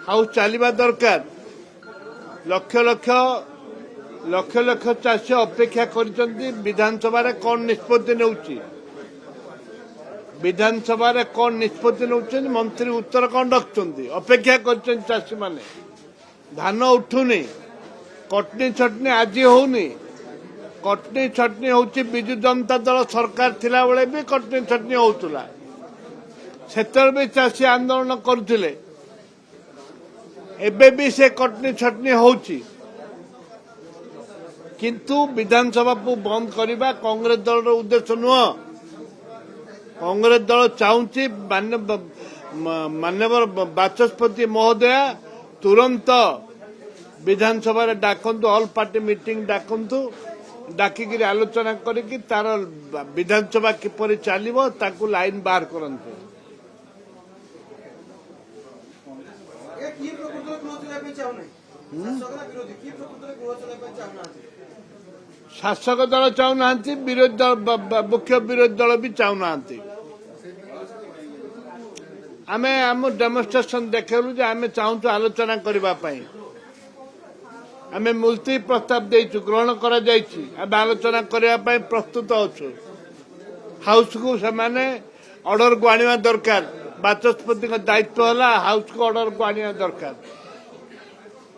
House चलवा दरकार लक्ष लक्ष लक्ष लक्ष चाषी अपेक्षा कर विधानसभा कौन निष्पत्ति नौची विधानसभा कौन निष्पत्ति नौ मंत्री उत्तर कौन रखुंट अपेक्षा कर चाषी माने धान उठुनी कटनी छटनी आज होनी कटनी छटनी हूँ विजु जनता दल सरकार थिला बेले भी कटनी छटनी होउतला सेतर भी चाषी आंदोलन करुले एबे भी से कटनी छटनी होउची किंतु विधानसभा को बंद करने कांग्रेस दल उद्देश्य नुह कांग्रेस दल चाहूँगी माननीय बाचस्पति महोदया तुरंत विधानसभा डाकतु ऑल पार्टी मीटिंग डाकतु डाकिक आलोचना करी तार विधानसभा किपर चलो ताकू लाइन बाहर करते शासक दल चाहूना विरोधी दल मुख्य विरोधी दल भी चाहूना आम आम डेमोन्स्ट्रेशन देखलु आम चाहूँ आलोचना करने आम मुलतवी प्रस्ताव देचु ग्रहण करा जायछि आलोचना करने प्रस्तुत अच्छु हाउस को सेमाने ऑर्डर को आनिबा दरकार बाचस्पति दायित्व है हाउस को ऑर्डर को आनिबा दरकार।